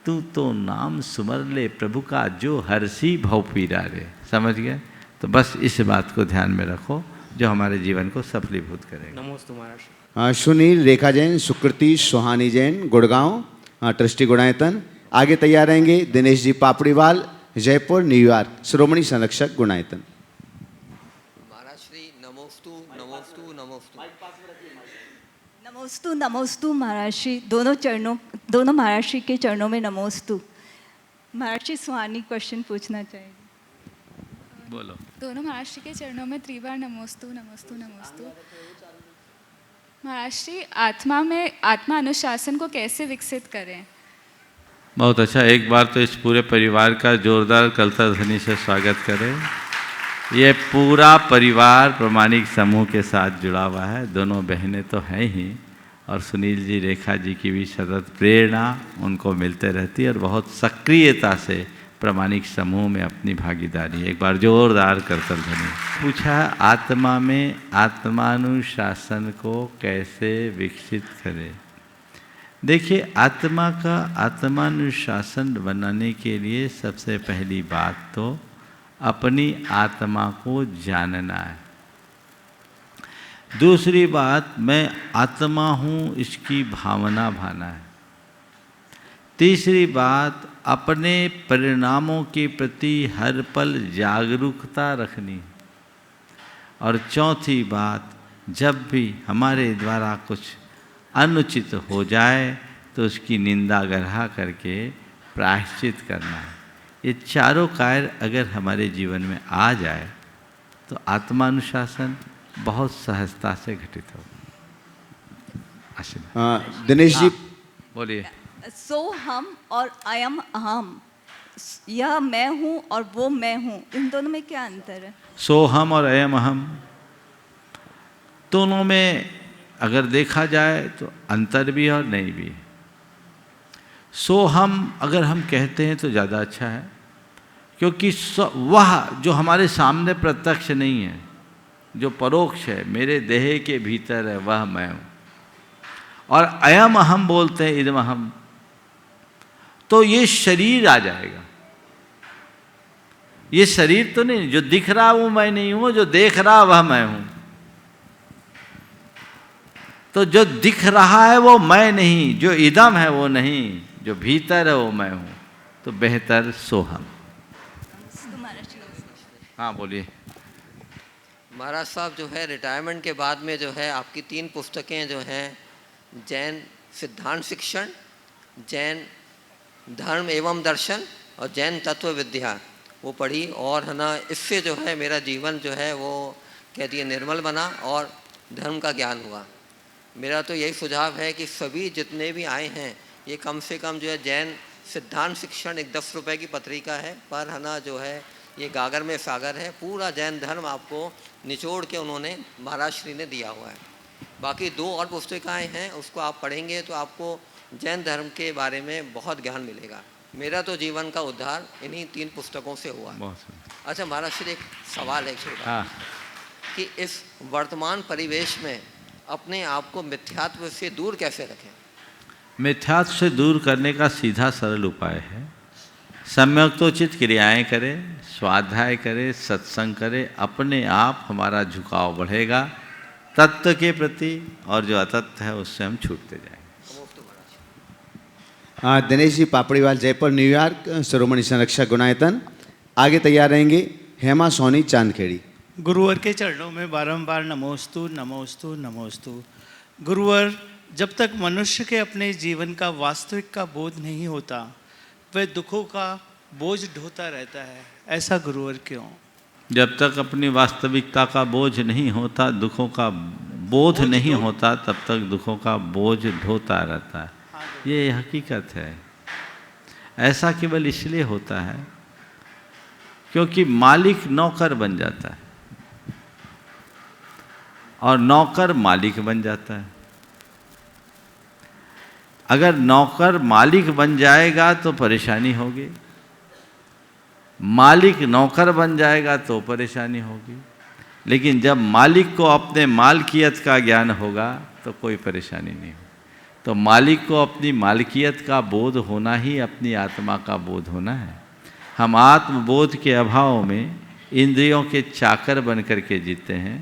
तू तो नाम सुमर ले प्रभु का जो हर्षी भव पीरा रे। समझ गए? तो बस इस बात को ध्यान में रखो जो हमारे जीवन को सफलीभूत करेगा।
नमोस्तु महाराज।
सुनील रेखा जैन सुकृति सुहानी जैन गुड़गांव ट्रस्टी गुणायतन। आगे तैयार रहेंगे दिनेश जी पापड़ीवाल जयपुर न्यूयॉर्क श्रोमणी संरक्षक गुणायतन।
महाराज श्री नमोस्तु नमोस्तु नमोस्तु
नमोस्तु नमोस्तु महाराज श्री, दोनों महाराज श्री के चरणों में नमोस्तु। महाराज श्री सुहानी क्वेश्चन पूछना चाहेंगे।
बोलो।
दोनों महाराज श्री के चरणों में 3 बार नमोस्तु नमोस्तु नमोस्तु। महाराज श्री, आत्मा अनुशासन को कैसे विकसित करें?
बहुत अच्छा। एक बार तो इस पूरे परिवार का जोरदार कलता ध्वनि से स्वागत करें। ये पूरा परिवार प्रमाणिक समूह के साथ जुड़ा हुआ है। दोनों बहनें तो हैं ही, और सुनील जी रेखा जी की भी सतत प्रेरणा उनको मिलते रहती है और बहुत सक्रियता से प्रमाणिक समूह में अपनी भागीदारी। एक बार जोरदार करतल ध्वनि। पूछा आत्मा में आत्मानुशासन को कैसे विकसित करें। देखिए, आत्मा का आत्मानुशासन बनाने के लिए सबसे पहली बात तो अपनी आत्मा को जानना है। दूसरी बात, मैं आत्मा हूँ इसकी भावना भाना है। तीसरी बात, अपने परिणामों के प्रति हर पल जागरूकता रखनी। और चौथी बात, जब भी हमारे द्वारा कुछ अनुचित हो जाए तो उसकी निंदा गढ़ा करके प्रायश्चित करना है। ये चारों कार्य अगर हमारे जीवन में आ जाए तो आत्मानुशासन बहुत सहजता से घटित हो। आशीर्वाद।
दिनेश जी
बोलिए।
सो हम और अयम अहम, यह मैं हूँ और वो मैं हूँ, इन दोनों में क्या अंतर है?
सो हम और अयम अहम दोनों में अगर देखा जाए तो अंतर भी और नहीं भी। सो हम अगर हम कहते हैं तो ज़्यादा अच्छा है, क्योंकि वह जो हमारे सामने प्रत्यक्ष नहीं है, जो परोक्ष है, मेरे देह के भीतर है, वह मैं हूँ। और अयम अहम बोलते हैं, इदम अहम, तो ये शरीर आ जाएगा। ये शरीर तो नहीं, जो दिख रहा वो मैं नहीं हूँ, जो देख रहा वह मैं हूँ। तो जो दिख रहा है वो मैं नहीं, जो इदम है वो नहीं, जो भीतर है वो मैं हूँ। तो बेहतर सोहम। हाँ बोलिए।
महाराज साहब जो है रिटायरमेंट के बाद में जो है आपकी 3 पुस्तकें जो हैं, जैन सिद्धांत शिक्षण, जैन धर्म एवं दर्शन और जैन तत्व विद्या, वो पढ़ी। और है ना, इससे जो है मेरा जीवन जो है वो कह दिए निर्मल बना और धर्म का ज्ञान हुआ। मेरा तो यही सुझाव है कि सभी जितने भी आए हैं, ये कम से कम जो है जैन सिद्धांत शिक्षण एक 10 रुपये की पत्रिका है, पर है ना जो है ये गागर में सागर है, पूरा जैन धर्म आपको निचोड़ के उन्होंने महाराज श्री ने दिया हुआ है। बाकी 2 और पुस्तकाएँ हैं, उसको आप पढ़ेंगे तो आपको जैन धर्म के बारे में बहुत ज्ञान मिलेगा। मेरा तो जीवन का उद्धार इन्हीं 3 पुस्तकों से हुआ। अच्छा महाराज श्री, एक सवाल है छोटा, कि इस वर्तमान परिवेश में अपने आप को मिथ्यात्व से दूर कैसे रखें?
मिथ्यात्व से दूर करने का सीधा सरल उपाय है, सम्यक्तोचित क्रियाएं करें, स्वाध्याय करें, सत्संग करें, अपने आप हमारा झुकाव बढ़ेगा तत्व के प्रति, और जो अतत्व है उससे हम छूटते जाएंगे।
दिनेश जी पापड़ीवाल, जयपुर, न्यूयॉर्क, शिरोमणि संरक्षक गुणायतन। आगे तैयार रहेंगे हेमा सोनी, चांदखेड़ी।
गुरुवर के चरणों में बारंबार नमोस्तु नमोस्तु नमोस्तु। गुरुवर, जब तक मनुष्य के अपने जीवन का वास्तविक का बोध नहीं होता, वह दुखों का बोझ ढोता रहता है, ऐसा गुरुवर क्यों?
जब तक अपनी वास्तविकता का बोझ नहीं होता, दुखों का बोध नहीं होता, तब तक दुखों का बोझ ढोता रहता है। ये हकीकत है। ऐसा केवल इसलिए होता है क्योंकि मालिक नौकर बन जाता है और नौकर मालिक बन जाता है। अगर नौकर मालिक बन जाएगा तो परेशानी होगी, मालिक नौकर बन जाएगा तो परेशानी होगी। लेकिन जब मालिक को अपने मालकियत का ज्ञान होगा तो कोई परेशानी नहीं होगी। तो मालिक को अपनी मालकियत का बोध होना ही अपनी आत्मा का बोध होना है। हम आत्मबोध के अभाव में इंद्रियों के चाकर बन कर के जीते हैं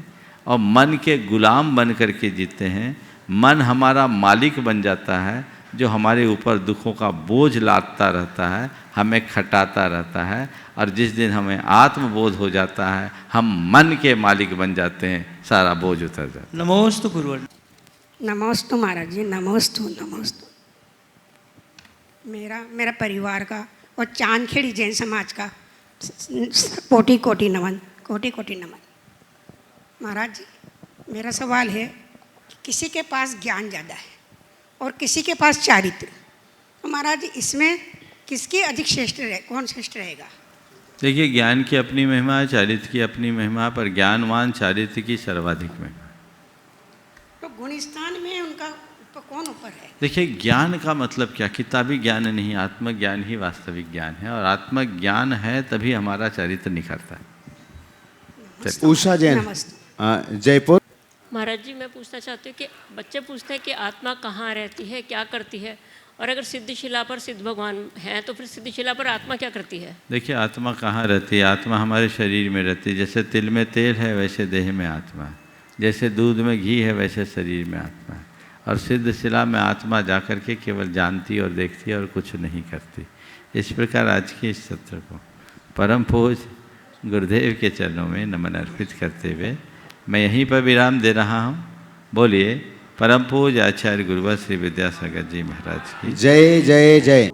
और मन के गुलाम बन कर के जीते हैं। मन हमारा मालिक बन जाता है, जो हमारे ऊपर दुखों का बोझ लादता रहता है, हमें खटाता रहता है। और जिस दिन हमें आत्मबोध हो जाता है, हम मन के मालिक बन जाते हैं, सारा बोझ उतर जाता है।
नमोस्तु गुरुवर।
नमोस्तु महाराज जी, नमोस्तु नमोस्तु। मेरा परिवार का और चांदखेड़ी जैन समाज का कोटि कोटि नमन, कोटि कोटि नमन। महाराज जी, मेरा सवाल है कि किसी के पास ज्ञान ज़्यादा है और किसी के पास चारित्र, तो महाराज जी इसमें किसकी अधिक श्रेष्ठ रहे, कौन श्रेष्ठ रहेगा?
देखिए, ज्ञान की अपनी महिमा है, चारित्र की अपनी महिमा, पर ज्ञानवान चारित्र की सर्वाधिक महिमा।
तो गुणस्थान में उनका कौन ऊपर है?
देखिए, ज्ञान का मतलब क्या? किताबी ज्ञान नहीं, आत्मज्ञान ही वास्तविक ज्ञान है। और आत्मज्ञान है तभी हमारा चरित्र निखरता है।
उषा जैन, जयपुर।
महाराज जी, मैं पूछना चाहती हूँ कि बच्चे पूछते हैं कि आत्मा कहाँ रहती है, क्या करती है, और अगर सिद्धिशिला पर सिद्ध भगवान हैं तो फिर सिद्धिशिला पर आत्मा क्या करती है?
देखिए, आत्मा कहाँ रहती है? आत्मा हमारे शरीर में रहती है। जैसे तिल में तेल है वैसे देह में आत्मा है, जैसे दूध में घी है वैसे शरीर में आत्मा है। और सिद्धशिला में आत्मा जाकर के केवल जानती और देखती है और कुछ नहीं करती। इस प्रकार आज के इस सत्र को परम पूज गुरुदेव के चरणों में नमन अर्पित करते हुए मैं यहीं पर विराम दे रहा हूँ। बोलिए परम पूज आचार्य गुरुवर श्री विद्यासागर जी महाराज की
जय जय जय।